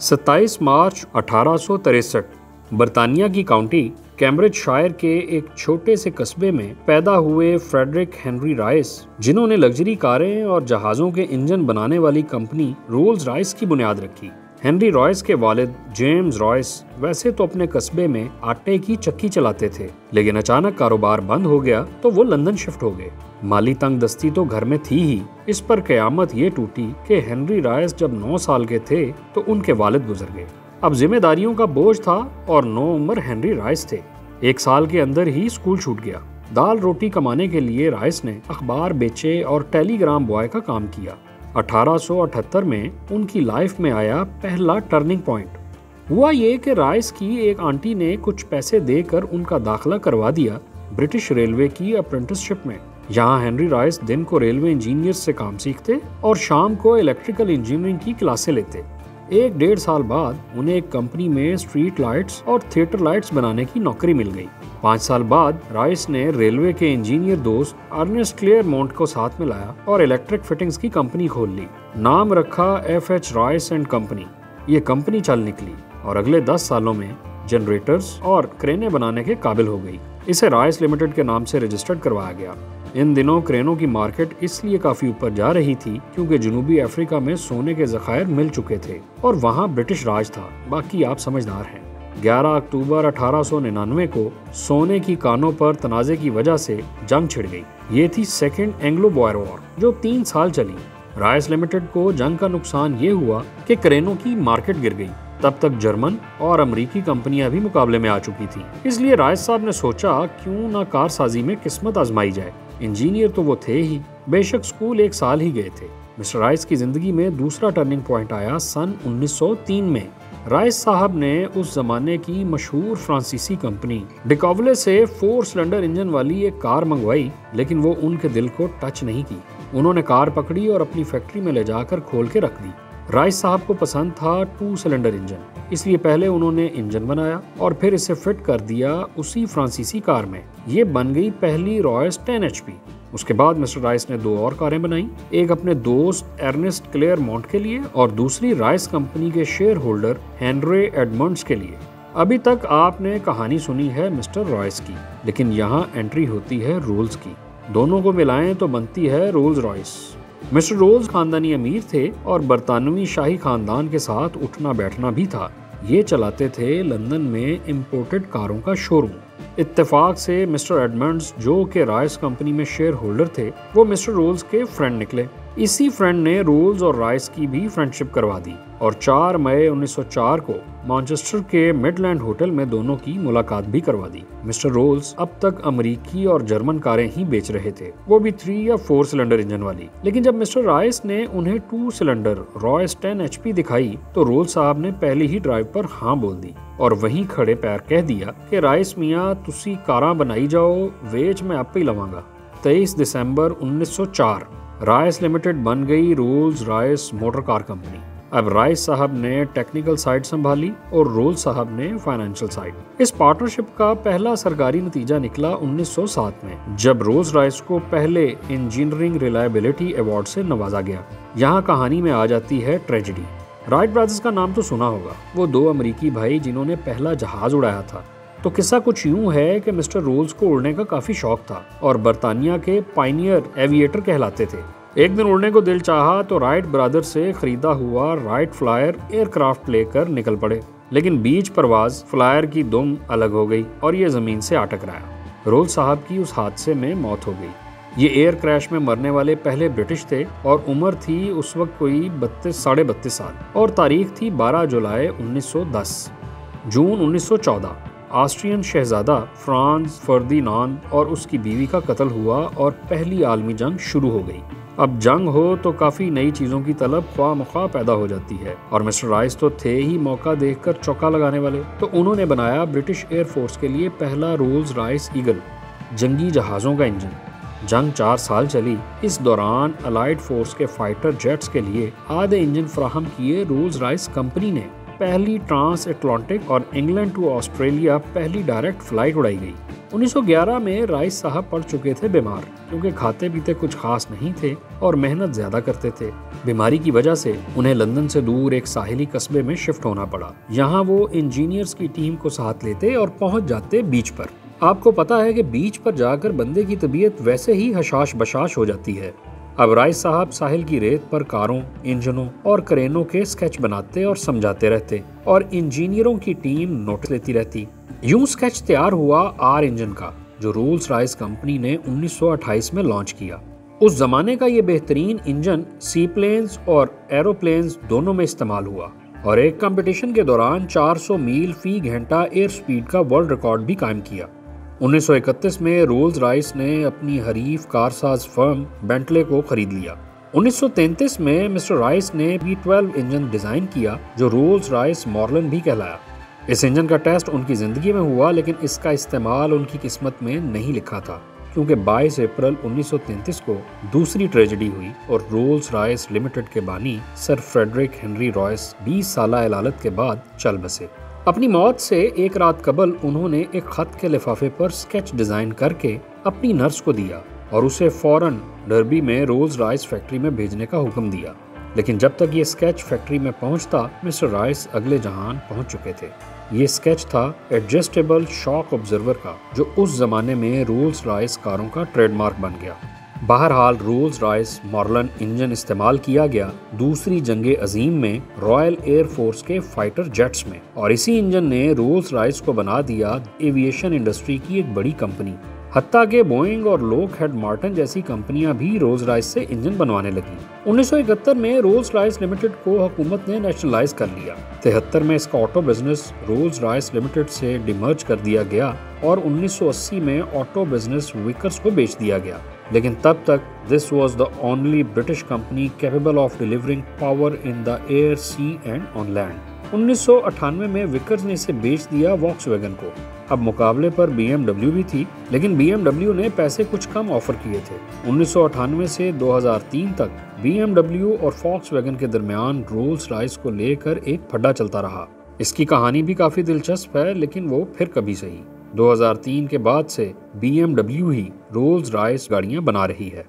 27 मार्च 1863 बर्तानिया की county Cambridgeshire के एक छोटे से कस्बे में पैदा हुए फ्रेडरिक हेनरी राइस, जिन्होंने लग्जरी कारें और जहाज़ों के इंजन बनाने वाली कंपनी रोल्स रॉयस की बुनियाद रखी। हेनरी रॉयस के वालिद जेम्स रॉयस वैसे तो अपने कस्बे में आटे की चक्की चलाते थे, लेकिन अचानक कारोबार बंद हो गया तो वो लंदन शिफ्ट हो गए। माली तंगदस्ती तो घर में थी ही, इस पर कयामत ये टूटी कि हेनरी रॉयस जब 9 साल के थे तो उनके वालिद गुजर गए। अब जिम्मेदारियों का बोझ था और 9 उम्र हेनरी रॉयस थे। 1 साल के अंदर ही स्कूल छूट गया। दाल रोटी कमाने के लिए रॉयस ने अखबार बेचे और टेलीग्राम बॉय का काम किया। 1878 में उनकी लाइफ में आया पहला टर्निंग पॉइंट। हुआ ये कि रॉयस की एक आंटी ने कुछ पैसे देकर उनका दाखिला करवा दिया ब्रिटिश रेलवे की अप्रेंटिसशिप में। यहाँ हेनरी रॉयस दिन को रेलवे इंजीनियर से काम सीखते और शाम को इलेक्ट्रिकल इंजीनियरिंग की क्लासें लेते। 1-1.5 साल बाद उन्हें एक कंपनी में स्ट्रीट लाइट्स और थिएटर लाइट्स बनाने की नौकरी मिल गई। 5 साल बाद रॉयस ने रेलवे के इंजीनियर दोस्त अर्नेस्ट क्लेयरमोंट को साथ में लाया और इलेक्ट्रिक फिटिंग्स की कंपनी खोल ली। नाम रखा FH रॉयस एंड कंपनी। ये कंपनी चल निकली और अगले 10 सालों में जनरेटर्स और क्रेनें बनाने के काबिल हो गई। इसे रॉयस लिमिटेड के नाम से रजिस्टर्ड करवाया गया। इन दिनों क्रेनों की मार्केट इसलिए काफी ऊपर जा रही थी क्योंकि जनूबी अफ्रीका में सोने के ज़खायर मिल चुके थे और वहां ब्रिटिश राज था। बाकी आप समझदार हैं। 11 अक्टूबर 1899 को सोने की कानों पर तनाज़े की वजह से जंग छिड़ गई। ये थी सेकेंड एंग्लो बॉयर वॉर, जो 3 साल चली। रॉयस लिमिटेड को जंग का नुकसान ये हुआ कि क्रेनों की मार्केट गिर गई। तब तक जर्मन और अमेरिकी कंपनियां भी मुकाबले में आ चुकी थी। इसलिए रॉयस साहब ने सोचा क्यों ना कारसाजी में किस्मत आजमाई जाए। इंजीनियर तो वो थे ही, बेशक स्कूल 1 साल ही गए थे। मिस्टर रॉयस की जिंदगी में दूसरा टर्निंग पॉइंट आया सन 1903 में। रॉयस साहब ने उस जमाने की मशहूर फ्रांसीसी कंपनी डिकॉवले से 4 सिलेंडर इंजन वाली एक कार मंगवाई, लेकिन वो उनके दिल को टच नहीं की। उन्होंने कार पकड़ी और अपनी फैक्ट्री में ले जाकर खोल के रख दी। रॉयस साहब को पसंद था 2 सिलेंडर इंजन, इसलिए पहले उन्होंने इंजन बनाया और फिर इसे फिट कर दिया उसी फ्रांसीसी कार में। ये बन गई पहली रॉयस 10 HP। उसके बाद मिस्टर रॉयस ने 2 और कारें बनाई, एक अपने दोस्त अर्नेस्ट क्लेयरमोंट के लिए और दूसरी रॉयस कंपनी के शेयर होल्डर हेनरी एडमंड्स के लिए। अभी तक आपने कहानी सुनी है मिस्टर रॉयस की, लेकिन यहाँ एंट्री होती है रोल्स की। दोनों को मिलाएं तो बनती है रोल्स रॉयस। मिस्टर रोल्स खानदानी अमीर थे और बरतानवी शाही खानदान के साथ उठना बैठना भी था। ये चलाते थे लंदन में इंपोर्टेड कारों का शोरूम। इत्तेफाक से मिस्टर एडमंड्स, जो कि रॉयस कंपनी में शेयर होल्डर थे, वो मिस्टर रोल्स के फ्रेंड निकले। इसी फ्रेंड ने रोल्स और रॉयस की भी फ्रेंडशिप करवा दी और 4 मई 1904 को मैनचेस्टर के मिडलैंड होटल में दोनों की मुलाकात भी करवा दी। मिस्टर रोल्स अब तक अमेरिकी और जर्मन कारें ही बेच रहे थे, वो भी 3 या 4 सिलेंडर इंजन वाली। लेकिन जब मिस्टर रॉयस ने उन्हें 2 सिलेंडर रॉयस 10 HP दिखाई तो रोल्स साहब ने पहली ही ड्राइव पर हाँ बोल दी और वहीं खड़े पैर कह दिया कि रॉयस मियाँ तुसी कारां बनाई जाओ, वेच मैं आपे ही लवांगा। 23 दिसंबर 1904 रॉयस लिमिटेड बन गई Rolls Royce motor car company. अब रॉयस साहब ने टेक्निकल साइड संभाली और रोल्स साहब ने फाइनेंशियल साइड। इस पार्टनरशिप का पहला सरकारी नतीजा निकला 1907 में, जब रोल्स रॉयस को पहले इंजीनियरिंग रिलायबिलिटी अवार्ड से नवाजा गया। यहाँ कहानी में आ जाती है ट्रेजेडी। राइट ब्रदर्स का नाम तो सुना होगा, वो 2 अमेरिकी भाई जिन्होंने पहला जहाज उड़ाया था। तो किस्सा कुछ यूं है कि मिस्टर रोल्स को उड़ने का काफी शौक था और बर्तानिया के पायनियर एविएटर कहलाते थे। एक दिन उड़ने को दिल चाहा तो राइट ब्रदर्स से खरीदा हुआ राइट फ्लायर एयरक्राफ्ट लेकर निकल पड़े, लेकिन बीच परवाज फ्लायर की दुम अलग हो गई और ये जमीन से आ टकराया। रोल्स साहब की उस हादसे में मौत हो गई। ये एयर क्रैश में मरने वाले पहले ब्रिटिश थे और उम्र थी उस वक्त कोई 32-32.5 साल और तारीख थी 12 जुलाई 1910। जून 1914 ऑस्ट्रियन शहजादा फ्रांज फर्दिनांड और उसकी बीवी का कत्ल हुआ और पहली आलमी जंग शुरू हो गई। अब जंग हो तो काफी नई चीजों की तलब ख्वाह मख्वाह पैदा हो जाती है और मिस्टर रॉयस तो थे ही मौका देखकर चौका लगाने वाले। तो उन्होंने बनाया ब्रिटिश एयरफोर्स के लिए पहला रोल्स रॉयस ईगल, जंगी जहाजों का इंजन। जंग 4 साल चली। इस दौरान अलाइड फोर्स के फाइटर जेट्स के लिए आधे इंजन फराहम किए रोल्स रॉयस कंपनी ने। पहली ट्रांस अटलांटिक और इंग्लैंड टू ऑस्ट्रेलिया पहली डायरेक्ट फ्लाइट उड़ाई गई। 1911 में राइस साहब पड़ चुके थे बीमार, क्योंकि खाते पीते कुछ खास नहीं थे और मेहनत ज्यादा करते थे। बीमारी की वजह से उन्हें लंदन से दूर एक साहिली कस्बे में शिफ्ट होना पड़ा। यहाँ वो इंजीनियर्स की टीम को साथ लेते और पहुंच जाते बीच पर। आपको पता है कि बीच पर जाकर बंदे की तबीयत वैसे ही हशाश बशाश हो जाती है। अब राइस साहब साहिल की रेत पर कारों, इंजनों और क्रेनों के स्केच बनाते और समझाते रहते और इंजीनियरों की टीम नोट लेती रहती। यूं स्केच तैयार हुआ आर इंजन का, जो रोल्स रॉयस कंपनी ने 1928 में लॉन्च किया। उस जमाने का ये बेहतरीन इंजन सी प्लेन्स और एरोप्लेन्स दोनों में इस्तेमाल हुआ और एक कंपटीशन के दौरान 400 मील फी घंटा एयर स्पीड का वर्ल्ड रिकॉर्ड भी कायम किया। 1931 में रोल्स रॉयस ने अपनी हरीफ कारसाज फर्म बेंटले को खरीद लिया। 1933 में मिस्टर रॉयस ने V12 इंजन डिजाइन किया, जो रोल्स रॉयस मॉर्लन भी कहलाया। इस इंजन का टेस्ट उनकी जिंदगी में हुआ, लेकिन इसका इस्तेमाल उनकी किस्मत में नहीं लिखा था, क्योंकि 22 अप्रैल 1933 को दूसरी ट्रेजेडी हुई और रोल्स रॉयस लिमिटेड के बानी सर फ्रेडरिक हेनरी रॉयस 20 साल इलालत के बाद चल बसे। अपनी मौत से एक रात कबल उन्होंने एक खत के लिफाफे पर स्केच डिजाइन करके अपनी नर्स को दिया और उसे फौरन डर्बी में रोल्स रॉयस फैक्ट्री में भेजने का हुक्म दिया। लेकिन जब तक ये स्केच फैक्ट्री में पहुंचता, मिस्टर रॉयस अगले जहान पहुंच चुके थे। ये स्केच था एडजस्टेबल शॉक ऑब्जर्वर का, जो उस जमाने में रोल्स रॉयस कारों का ट्रेडमार्क बन गया। बहरहाल रोल्स रॉयस मॉर्लन इंजन इस्तेमाल किया गया दूसरी जंगे अजीम में रॉयल एयर फोर्स के फाइटर जेट्स में, और इसी इंजन ने रोल्स रॉयस को बना दिया एविएशन इंडस्ट्री की एक बड़ी कंपनी। हत्ता के बोइंग और लॉकहीड मार्टिन जैसी कंपनियां भी रोल्स रॉयस से इंजन बनवाने लगी। 1971 में रोल्स रॉयस लिमिटेड को हुकूमत ने नेशनलाइज कर लिया। 73 में इसका auto business Rolls Royce limited से डिमर्ज कर दिया गया और 1980 में ऑटो बिजनेस विकर्स को बेच दिया गया। लेकिन तब तक this was the only British company capable of delivering power in the air, sea and on land. 1998 में विकर्स ने इसे बेच दिया वॉक्सवैगन को। अब मुकाबले पर BMW भी थी, लेकिन BMW ने पैसे कुछ कम ऑफर किए थे। 1998 से 2003 तक BMW और वॉक्सवैगन के दरमियान रोल्स रॉयस को लेकर एक फड्डा चलता रहा। इसकी कहानी भी काफी दिलचस्प है, लेकिन वो फिर कभी सही। 2003 के बाद से BMW ही रोल्स रॉयस गाड़ियां बना रही है।